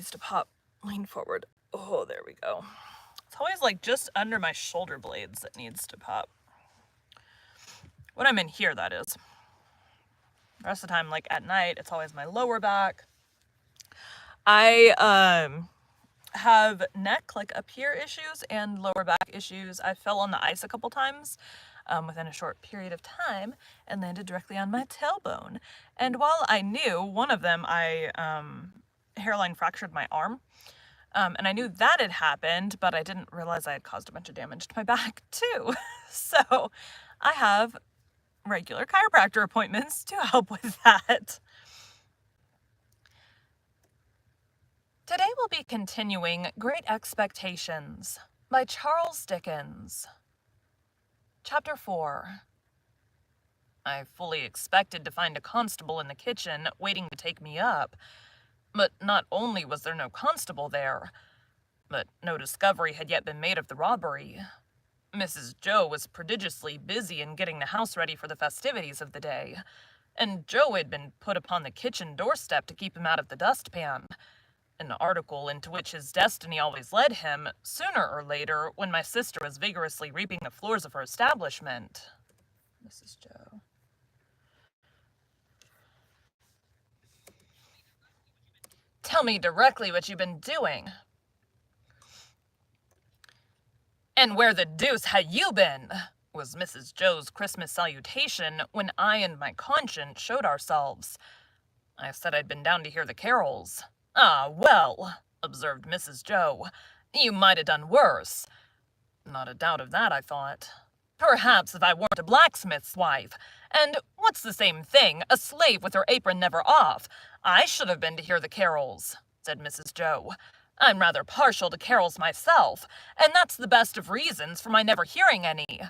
needs to pop. Lean forward. Oh, there we go. It's always like just under my shoulder blades that needs to pop. When I'm in here, that is. The rest of the time, like at night, it's always my lower back. I have neck, like up here issues and lower back issues. I fell on the ice a couple times within a short period of time and landed directly on my tailbone. And while I knew one of them, I hairline fractured my arm. And I knew that had happened, but I didn't realize I had caused a bunch of damage to my back too. So I have regular chiropractor appointments to help with that. Today we'll be continuing Great Expectations by Charles Dickens. Chapter 4. I fully expected to find a constable in the kitchen waiting to take me up. But not only was there no constable there, but no discovery had yet been made of the robbery. Mrs. Joe was prodigiously busy in getting the house ready for the festivities of the day, and Joe had been put upon the kitchen doorstep to keep him out of the dustpan, an article into which his destiny always led him, sooner or later, when my sister was vigorously reaping the floors of her establishment. Mrs. Joe. Tell me directly what you've been doing. And where the deuce had you been? Was Mrs. Joe's Christmas salutation when I and my conscience showed ourselves. I said I'd been down to hear the carols. Ah, well, observed Mrs. Joe, you might have done worse. Not a doubt of that, I thought. Perhaps if I weren't a blacksmith's wife, and what's the same thing, a slave with her apron never off, I should have been to hear the carols, said Mrs. Joe. I'm rather partial to carols myself, and that's the best of reasons for my never hearing any.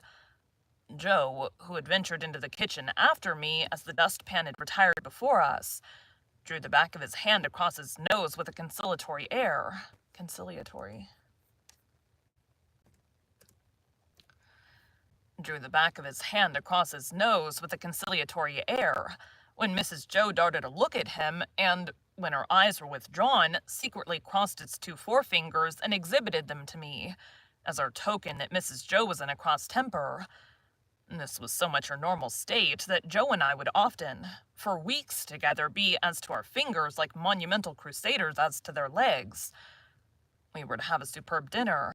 Joe, who had ventured into the kitchen after me as the dustpan had retired before us, drew the back of his hand across his nose with a conciliatory air. Drew the back of his hand across his nose with a conciliatory air, when Mrs. Joe darted a look at him, and, when her eyes were withdrawn, secretly crossed its two forefingers and exhibited them to me, as our token that Mrs. Joe was in a cross temper. This was so much her normal state that Joe and I would often, for weeks together, be as to our fingers like monumental crusaders as to their legs. We were to have a superb dinner,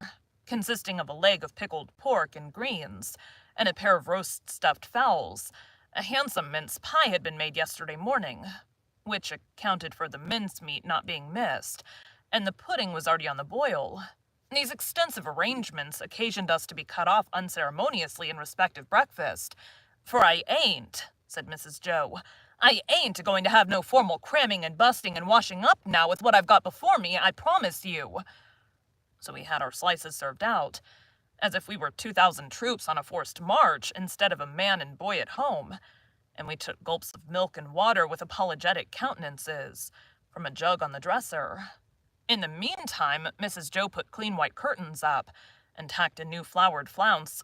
consisting of a leg of pickled pork and greens, and a pair of roast stuffed fowls. A handsome mince pie had been made yesterday morning, which accounted for the mincemeat not being missed, and the pudding was already on the boil. These extensive arrangements occasioned us to be cut off unceremoniously in respect of breakfast. For I ain't, said Mrs. Joe, I ain't going to have no formal cramming and busting and washing up now with what I've got before me, I promise you. So we had our slices served out, as if we were 2,000 troops on a forced march instead of a man and boy at home, and we took gulps of milk and water with apologetic countenances, from a jug on the dresser. In the meantime, Mrs. Joe put clean white curtains up, and tacked a new flowered flounce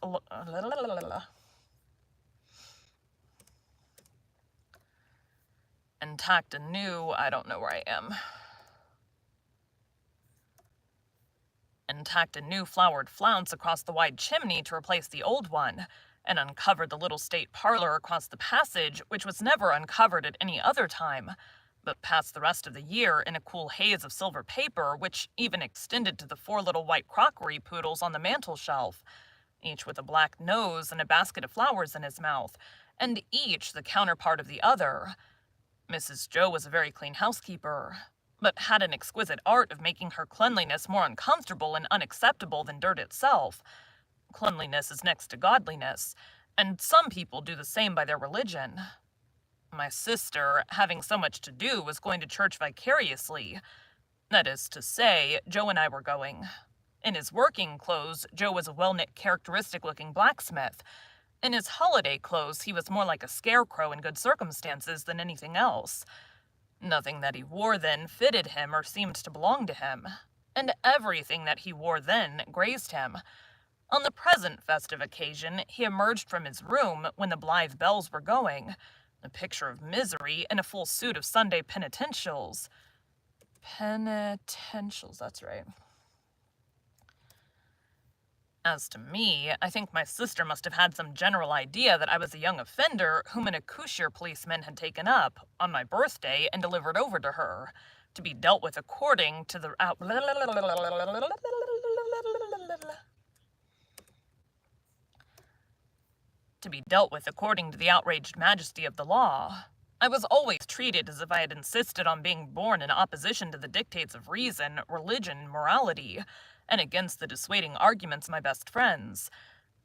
across the wide chimney to replace the old one, and uncovered the little state parlor across the passage, which was never uncovered at any other time, but passed the rest of the year in a cool haze of silver paper, which even extended to the 4 little white crockery poodles on the mantel-shelf, each with a black nose and a basket of flowers in his mouth, and each the counterpart of the other. Mrs. Joe was a very clean housekeeper, but had an exquisite art of making her cleanliness more uncomfortable and unacceptable than dirt itself. Cleanliness is next to godliness, and some people do the same by their religion. My sister, having so much to do, was going to church vicariously. That is to say, Joe and I were going. In his working clothes, Joe was a well-knit, characteristic-looking blacksmith. In his holiday clothes, he was more like a scarecrow in good circumstances than anything else. Nothing that he wore then fitted him or seemed to belong to him, and everything that he wore then grazed him. On the present festive occasion, he emerged from his room when the blithe bells were going, a picture of misery in a full suit of Sunday penitentials. Penitentials, that's right. As to me, I think my sister must have had some general idea that I was a young offender whom an accoucheur policeman had taken up on my birthday and delivered over to her, to be dealt with according to the outraged majesty of the law. I was always treated as if I had insisted on being born in opposition to the dictates of reason, religion, morality, and against the dissuading arguments of my best friends.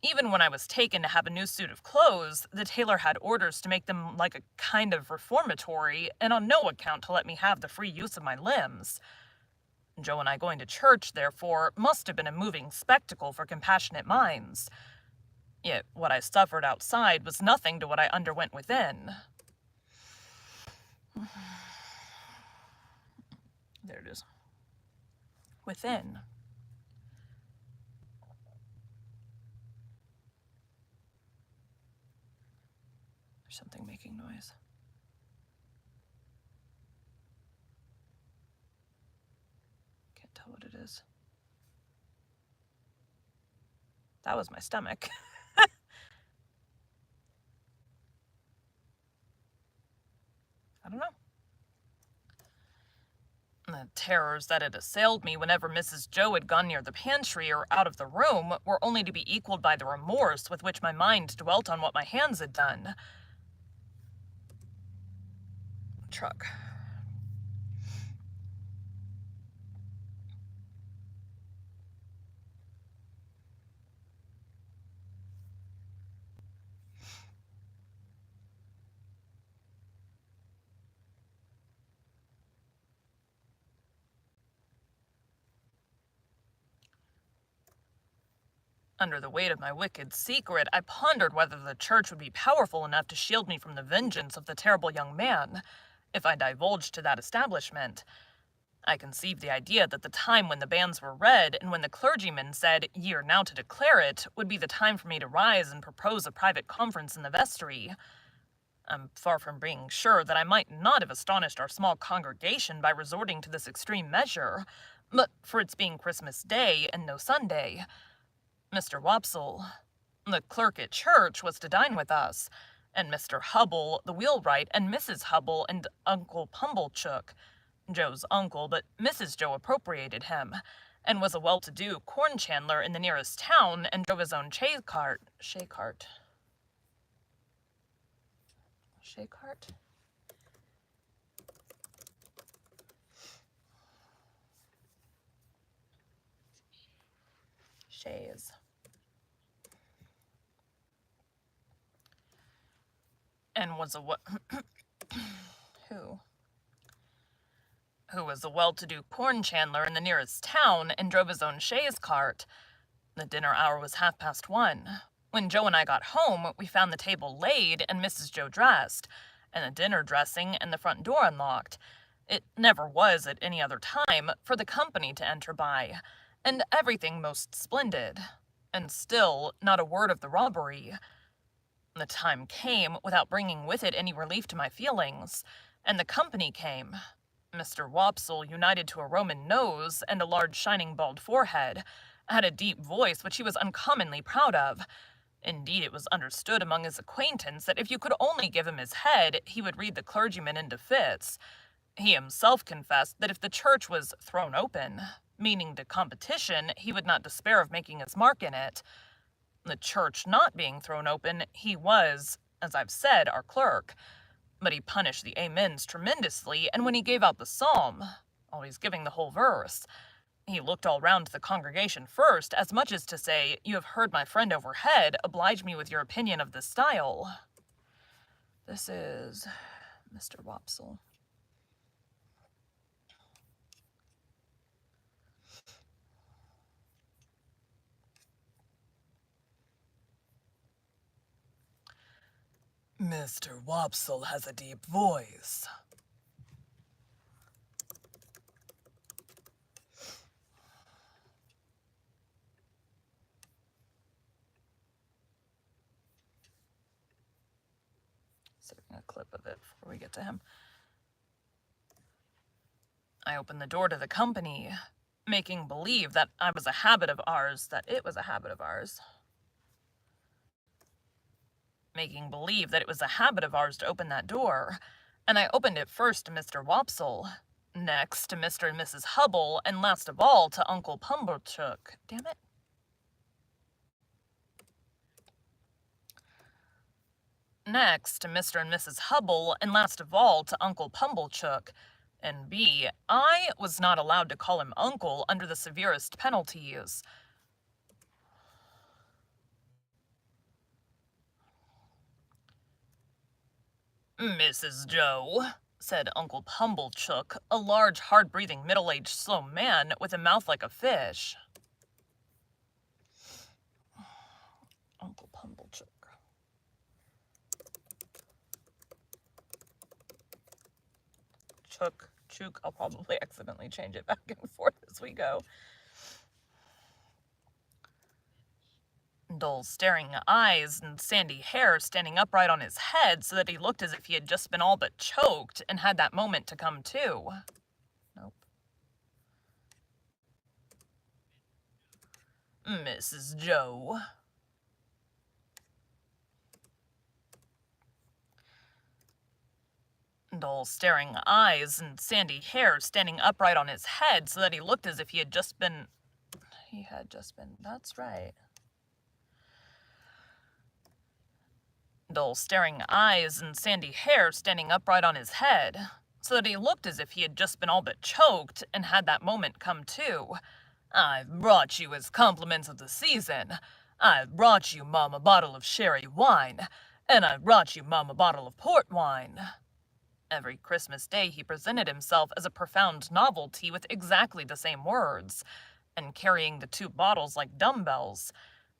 Even when I was taken to have a new suit of clothes, the tailor had orders to make them like a kind of reformatory, and on no account to let me have the free use of my limbs. Joe and I going to church, therefore, must have been a moving spectacle for compassionate minds. Yet what I suffered outside was nothing to what I underwent within. There it is. Within. There's something making noise. Can't tell what it is. That was my stomach. I don't know. The terrors that had assailed me whenever Mrs. Joe had gone near the pantry or out of the room were only to be equaled by the remorse with which my mind dwelt on what my hands had done. Truck. Under the weight of my wicked secret, I pondered whether the church would be powerful enough to shield me from the vengeance of the terrible young man, if I divulged to that establishment. I conceived the idea that the time when the banns were read, and when the clergyman said, "Ye are now to declare it," would be the time for me to rise and propose a private conference in the vestry. I'm far from being sure that I might not have astonished our small congregation by resorting to this extreme measure, but for its being Christmas Day and no Sunday. Mr. Wopsle, the clerk at church, was to dine with us, and Mr. Hubble, the wheelwright, and Mrs. Hubble, and Uncle Pumblechook, Joe's uncle, but Mrs. Joe appropriated him, and was a well-to-do corn chandler in the nearest town, and drove his own shay cart. Shays. And was a who was a well-to-do corn chandler in the nearest town and drove his own chaise cart. The dinner hour was 1:30. When Joe and I got home, we found the table laid and Mrs. Joe dressed, and the dinner dressing and the front door unlocked. It never was at any other time for the company to enter by, and everything most splendid. And still not a word of the robbery. The time came without bringing with it any relief to my feelings, and the company came. Mr. Wopsle, united to a Roman nose and a large shining bald forehead, had a deep voice which he was uncommonly proud of. Indeed, it was understood among his acquaintance that if you could only give him his head, he would read the clergyman into fits. He himself confessed that if the church was thrown open, meaning to competition, he would not despair of making his mark in it. The church not being thrown open, he was, as I've said, our clerk. But he punished the amens tremendously, and when he gave out the psalm, always giving the whole verse, he looked all round the congregation first, as much as to say, "You have heard my friend overhead, oblige me with your opinion of this style." This is Mr. Wopsle. Mr. Wopsle has a deep voice. Saving a clip of it before we get to him. I opened the door to the company, making believe that it was a habit of ours, making believe that it was a habit of ours to open that door, and I opened it first to Mr. Wopsle, next to Mr. and Mrs. Hubble, and last of all to Uncle Pumblechook. Damn it. Next to Mr. and Mrs. Hubble, and last of all to Uncle Pumblechook. And B, I was not allowed to call him Uncle under the severest penalties. Mrs. Joe, said Uncle Pumblechook, a large, hard-breathing, middle-aged, slow man with a mouth like a fish. Uncle Pumblechook. Chook, I'll probably accidentally change it back and forth as we go. Dull, staring eyes and sandy hair standing upright on his head so that he looked as if he had just been all but choked and had that moment to come to. Nope. Mrs. Joe. Dull, staring eyes and sandy hair standing upright on his head so that he looked as if he had just been... That's right. Dull, staring eyes and sandy hair standing upright on his head so that he looked as if he had just been all but choked and had that moment come to. I've brought you as compliments of the season. I've brought you, Mum, a bottle of sherry wine, and I've brought you, Mum, a bottle of port wine. Every Christmas Day he presented himself as a profound novelty with exactly the same words, and carrying the 2 bottles like dumbbells.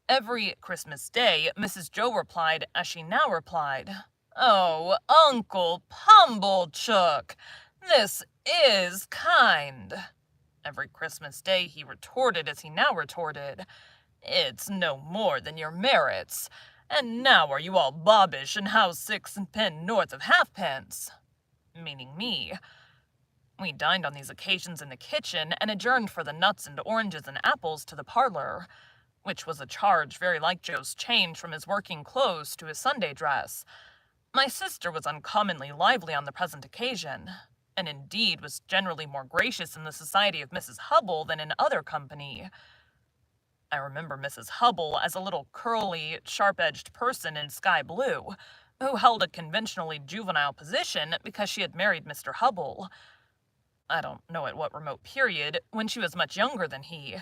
Every Christmas Day Mrs. Joe replied as she now replied, "Oh, Uncle Pumblechook, this is kind." Every Christmas Day he retorted as he now retorted, "It's no more than your merits, and now are you all bobbish and house 6 and pen north of halfpence?" Meaning me. We dined on these occasions in the kitchen and adjourned for the nuts and oranges and apples to the parlor, which was a charge very like Joe's change from his working clothes to his Sunday dress. My sister was uncommonly lively on the present occasion, and indeed was generally more gracious in the society of Mrs. Hubble than in other company. I remember Mrs. Hubble as a little curly, sharp-edged person in sky blue, who held a conventionally juvenile position because she had married Mr. Hubble. I don't know at what remote period, when she was much younger than he.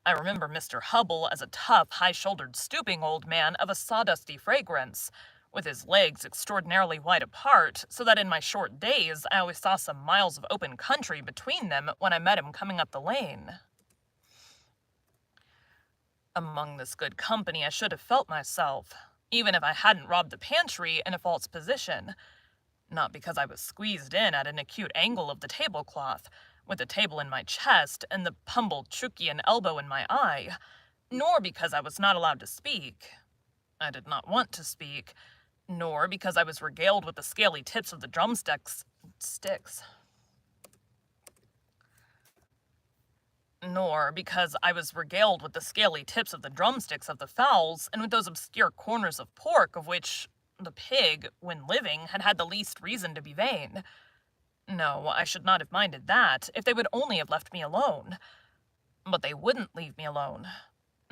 I remember Mr. Hubble as a tough, high-shouldered, stooping old man of a sawdusty fragrance, with his legs extraordinarily wide apart, so that in my short days I always saw some miles of open country between them when I met him coming up the lane. Among this good company I should have felt myself, even if I hadn't robbed the pantry in a false position, not because I was squeezed in at an acute angle of the tablecloth, with the table in my chest and the Pumblechookian elbow in my eye, nor because I was not allowed to speak. I did not want to speak, nor because I was regaled with the scaly tips of the drumsticks, nor because I was regaled with the scaly tips of the drumsticks of the fowls, and with those obscure corners of pork of which the pig, when living, had had the least reason to be vain. No, I should not have minded that, if they would only have left me alone. But they wouldn't leave me alone.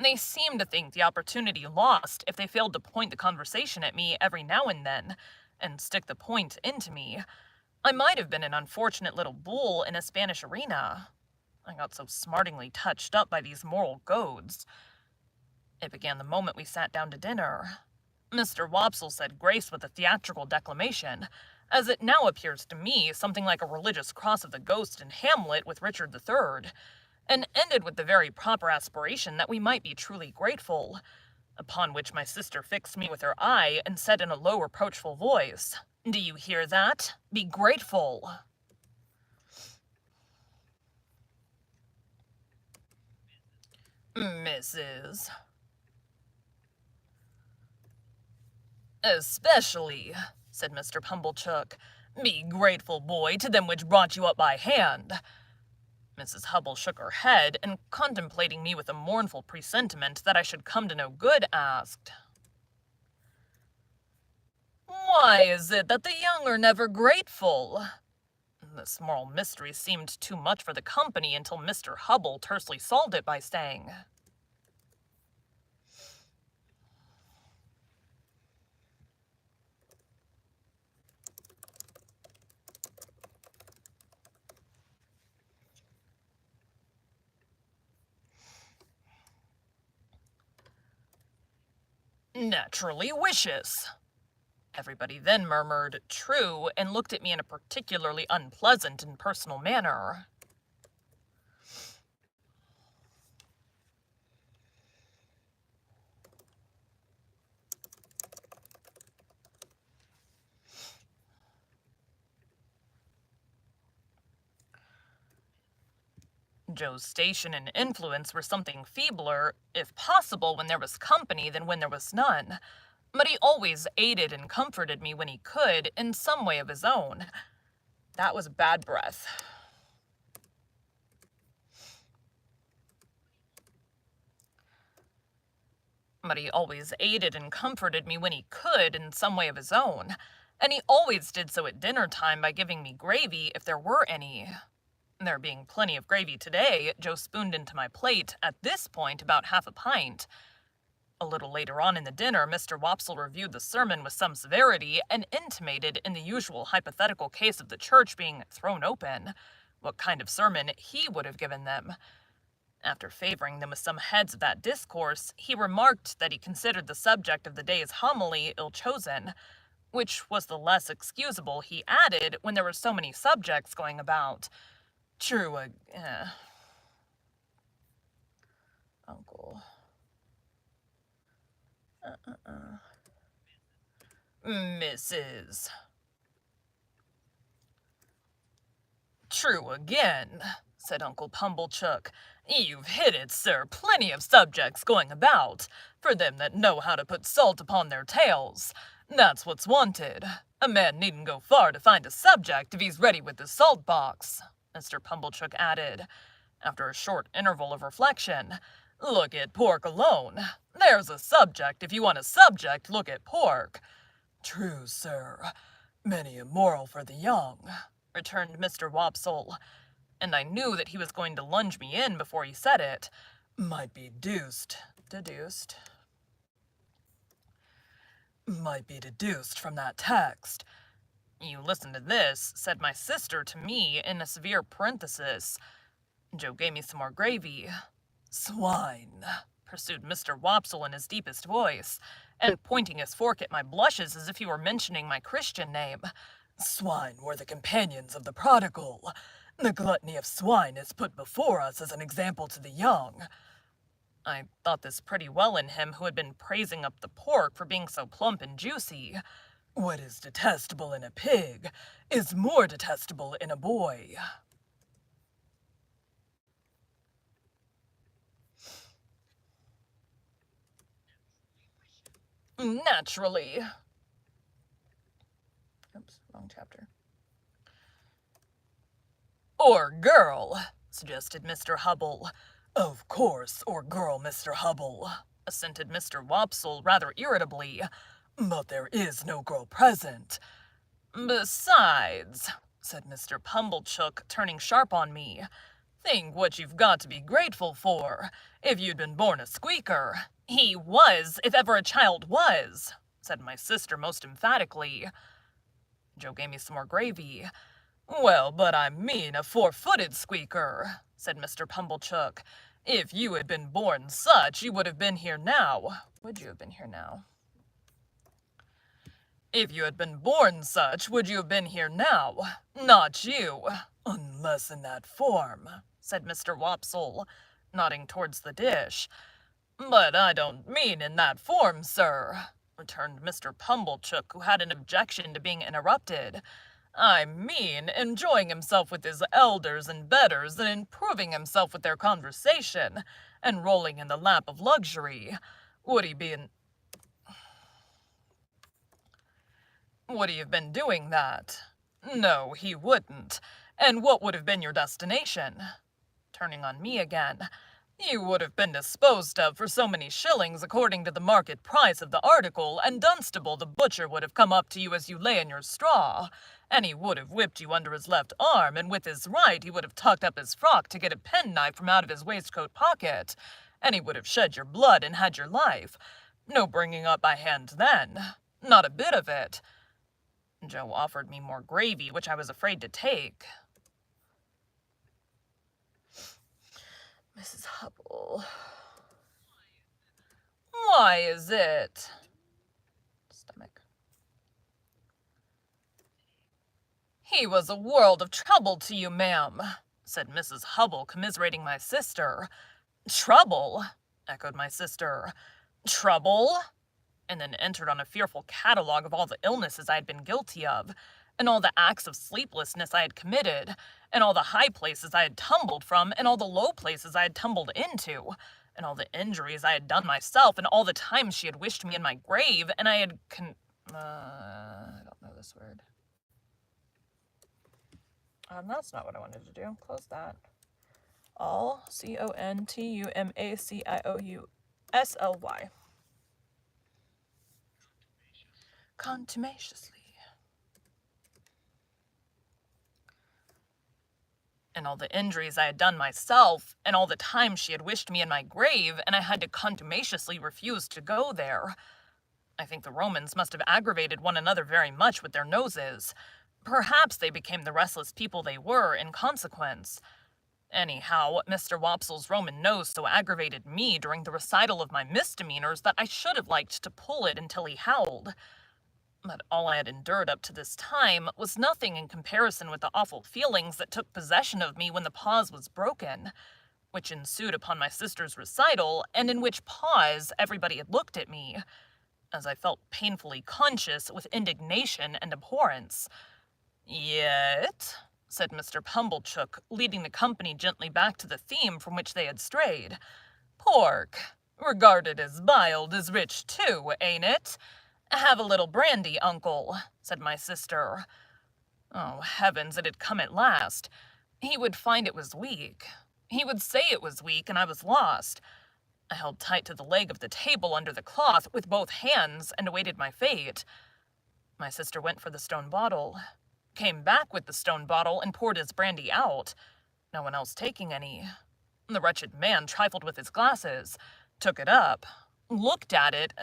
They seemed to think the opportunity lost if they failed to point the conversation at me every now and then, and stick the point into me. I might have been an unfortunate little bull in a Spanish arena. I got so smartingly touched up by these moral goads. It began the moment we sat down to dinner. Mr. Wopsle said grace with a theatrical declamation, as it now appears to me something like a religious cross of the ghost in Hamlet with Richard III, and ended with the very proper aspiration that we might be truly grateful, upon which my sister fixed me with her eye and said in a low, reproachful voice, "Do you hear that? Be grateful." Mrs. "Especially," said Mr. Pumblechook, Be grateful, boy, to them which brought you up by hand." Mrs. Hubble shook her head, and contemplating me with a mournful presentiment that I should come to no good, asked, "Why is it that the young are never grateful?" This moral mystery seemed too much for the company until Mr. Hubble tersely solved it by saying, "Naturally wishes." Everybody then murmured, "True," and looked at me in a particularly unpleasant and personal manner. Joe's station and influence were something feebler, if possible, when there was company than when there was none, but he always aided and comforted me when he could, in some way of his own. That was bad breath. But he always aided and comforted me when he could, in some way of his own, and he always did so at dinner time by giving me gravy if there were any. There being plenty of gravy today, Joe spooned into my plate, at this point, about half a pint. A little later on in the dinner, Mr. Wopsle reviewed the sermon with some severity, and intimated, in the usual hypothetical case of the church being thrown open, what kind of sermon he would have given them. After favoring them with some heads of that discourse, he remarked that he considered the subject of the day's homily ill-chosen, which was the less excusable, he added, when there were so many subjects going about. True, Uncle. Mrs. True again, said Uncle Pumblechook. You've hit it, sir. Plenty of subjects going about, for them that know how to put salt upon their tails. That's what's wanted. A man needn't go far to find a subject if he's ready with the salt box, Mr. Pumblechook added, after a short interval of reflection. Look at pork alone. There's a subject. If you want a subject, look at pork. True, sir. Many a moral for the young, returned Mr. Wopsle, and I knew that he was going to lunge me in before he said it. Might be deduced from that text. You listen to this, said my sister to me in a severe parenthesis. Joe gave me some more gravy. Swine, pursued Mr. Wopsle in his deepest voice, and pointing his fork at my blushes as if he were mentioning my Christian name. Swine were the companions of the prodigal. The gluttony of swine is put before us as an example to the young. I thought this pretty well in him who had been praising up the pork for being so plump and juicy. What is detestable in a pig is more detestable in a boy. Naturally. Oops, wrong chapter. Or girl, suggested Mr. Hubble. Of course, or girl, Mr. Hubble, assented Mr. Wopsle rather irritably. But there is no girl present. Besides, said Mr. Pumblechook, turning sharp on me, think what you've got to be grateful for. If you'd been born a squeaker. He was, if ever a child was, said my sister most emphatically. Joe gave me some more gravy. Well, but I mean a four-footed squeaker, said Mr. Pumblechook. If you had been born such, you would have been here now. Would you have been here now? If you had been born such, would you have been here now? Not you. Unless in that form, said Mr. Wopsle, nodding towards the dish. But I don't mean in that form, sir, returned Mr. Pumblechook, who had an objection to being interrupted. I mean enjoying himself with his elders and betters, and improving himself with their conversation, and rolling in the lap of luxury. Would he have been doing that? No, he wouldn't. And what would have been your destination? Turning on me again. You would have been disposed of for so many shillings according to the market price of the article, and Dunstable the butcher would have come up to you as you lay in your straw, and he would have whipped you under his left arm, and with his right he would have tucked up his frock to get a penknife from out of his waistcoat pocket, and he would have shed your blood and had your life. No bringing up by hand then. Not a bit of it. Joe offered me more gravy, which I was afraid to take. Mrs. Hubble. Why is it? Stomach. He was a world of trouble to you, ma'am, said Mrs. Hubble, commiserating my sister. Trouble? Echoed my sister. Trouble? And then entered on a fearful catalogue of all the illnesses I had been guilty of, and all the acts of sleeplessness I had committed, and all the high places I had tumbled from, and all the low places I had tumbled into, and all the injuries I had done myself, and all the times she had wished me in my grave, and I had I don't know this word. That's not what I wanted to do. Close that. All, C-O-N-T-U-M-A-C-I-O-U-S-L-Y. Contumaciously. And all the injuries I had done myself, and all the times she had wished me in my grave, and I had to contumaciously refuse to go there. I think the Romans must have aggravated one another very much with their noses. Perhaps they became the restless people they were in consequence. Anyhow, Mr. Wopsle's Roman nose so aggravated me during the recital of my misdemeanors that I should have liked to pull it until he howled. But all I had endured up to this time was nothing in comparison with the awful feelings that took possession of me when the pause was broken, which ensued upon my sister's recital, and in which pause everybody had looked at me, as I felt painfully conscious with indignation and abhorrence. Yet, said Mr. Pumblechook, leading the company gently back to the theme from which they had strayed, pork, regarded as biled, is rich too, ain't it? Have a little brandy, uncle, said my sister. Oh, heavens, it had come at last. He would find it was weak. He would say it was weak, and I was lost. I held tight to the leg of the table under the cloth with both hands and awaited my fate. My sister went for the stone bottle, came back with the stone bottle, and poured his brandy out, no one else taking any. The wretched man trifled with his glasses, took it up, looked at it,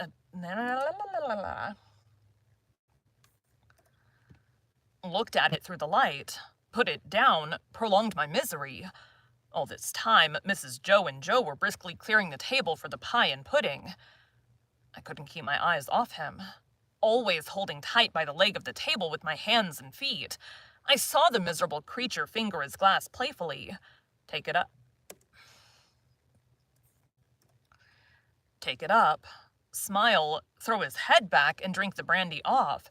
through the light, put it down, prolonged my misery. All this time, Mrs. Joe and Joe were briskly clearing the table for the pie and pudding. I couldn't keep my eyes off him, always holding tight by the leg of the table with my hands and feet. I saw the miserable creature finger his glass playfully, take it up, smile, throw his head back, and drink the brandy off.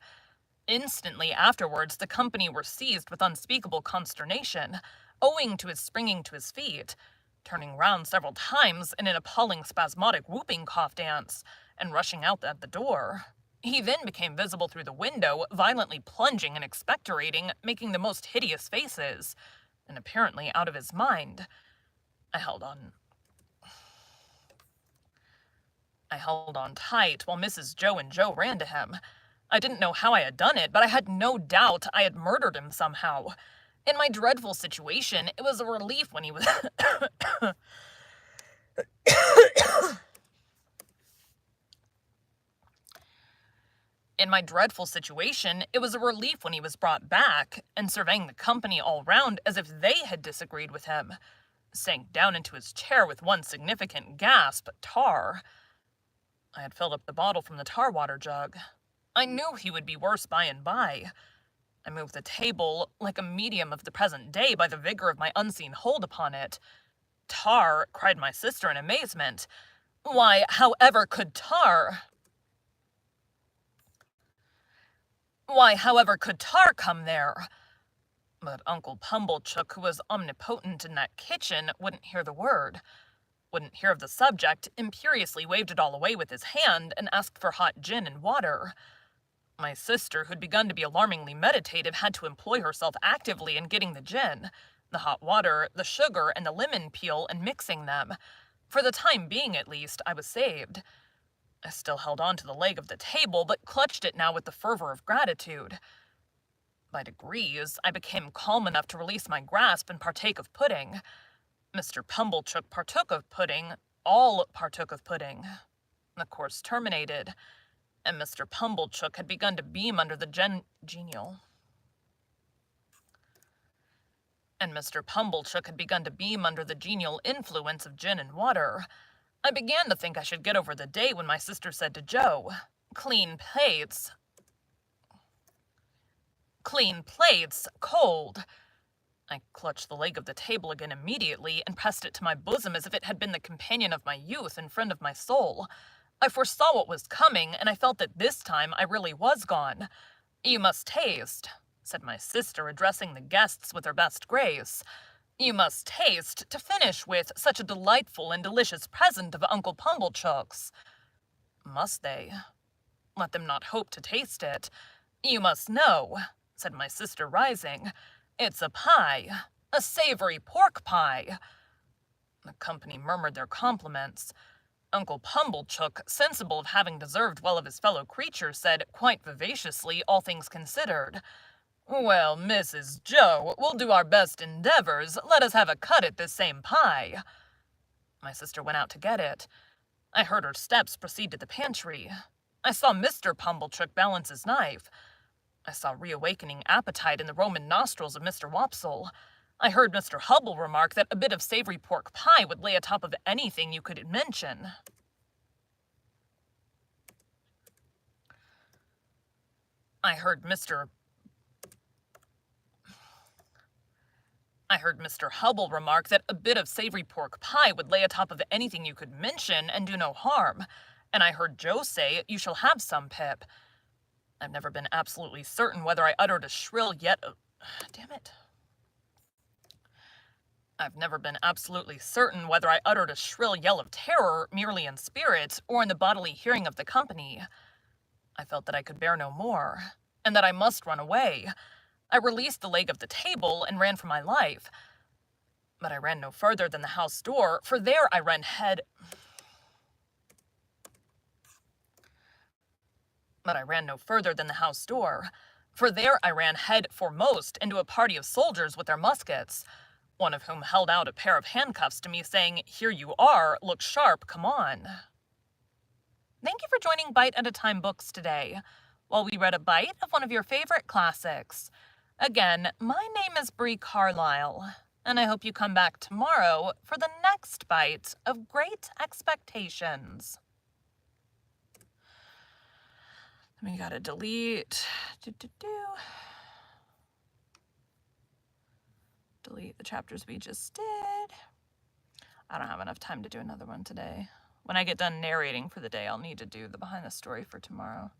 Instantly afterwards, the company were seized with unspeakable consternation, owing to his springing to his feet, turning round several times in an appalling spasmodic whooping cough dance, and rushing out at the door. He then became visible through the window, violently plunging and expectorating, making the most hideous faces, and apparently out of his mind. I held on tight while Mrs. Joe and Joe ran to him. I didn't know how I had done it, but I had no doubt I had murdered him somehow. In my dreadful situation, it was a relief when he was brought back, and surveying the company all round as if they had disagreed with him, sank down into his chair with one significant gasp, tar. I had filled up the bottle from the tar water jug. I knew he would be worse by and by. I moved the table like a medium of the present day by the vigor of my unseen hold upon it. Tar, cried my sister in amazement. Why, however could tar come there? But Uncle Pumblechook, who was omnipotent in that kitchen, wouldn't hear the word, wouldn't hear of the subject, imperiously waved it all away with his hand, and asked for hot gin and water. My sister, who'd begun to be alarmingly meditative, had to employ herself actively in getting the gin, the hot water, the sugar, and the lemon peel, and mixing them. For the time being, at least, I was saved. I still held on to the leg of the table, but clutched it now with the fervor of gratitude. By degrees, I became calm enough to release my grasp and partake of pudding. Mr. Pumblechook partook of pudding. All partook of pudding. The course terminated, and Mr. Pumblechook had begun to beam under the genial influence of gin and water. I began to think I should get over the day when my sister said to Joe, Clean plates, cold." I clutched the leg of the table again immediately and pressed it to my bosom as if it had been the companion of my youth and friend of my soul. I foresaw what was coming, and I felt that this time I really was gone. "You must taste," said my sister, addressing the guests with her best grace. "You must taste, to finish with, such a delightful and delicious present of Uncle Pumblechook's." Must they? Let them not hope to taste it. "You must know," said my sister, rising, "it's a pie, a savory pork pie." The company murmured their compliments. Uncle Pumblechook, sensible of having deserved well of his fellow creatures, said, quite vivaciously, all things considered, "Well, Mrs. Joe, we'll do our best endeavors. Let us have a cut at this same pie." My sister went out to get it. I heard her steps proceed to the pantry. I saw Mr. Pumblechook balance his knife. I saw reawakening appetite in the Roman nostrils of Mr. Wopsle. I heard Mr. Hubble remark that a bit of savory pork pie would lay atop of anything you could mention. I heard Mr. Hubble remark that a bit of savory pork pie would lay atop of anything you could mention and do no harm. And I heard Joe say, "You shall have some, Pip." I've never been absolutely certain whether I uttered a shrill yet... Damn it. I've never been absolutely certain whether I uttered a shrill yell of terror merely in spirit or in the bodily hearing of the company. I felt that I could bear no more, and that I must run away. I released the leg of the table and ran for my life. But I ran no further than the house door, for there I ran head foremost into a party of soldiers with their muskets, one of whom held out a pair of handcuffs to me, saying, "Here you are, look sharp, come on." Thank you for joining Bite at a Time Books today, while we read a bite of one of your favorite classics. Again, my name is Bree Carlile, and I hope you come back tomorrow for the next bite of Great Expectations. We gotta delete. Delete the chapters we just did. I don't have enough time to do another one today. When I get done narrating for the day, I'll need to do the behind the story for tomorrow,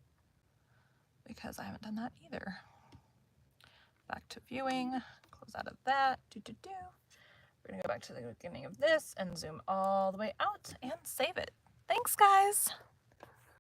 because I haven't done that either. Back to viewing. Close out of that. We're gonna go back to the beginning of this and zoom all the way out and save it. Thanks, guys.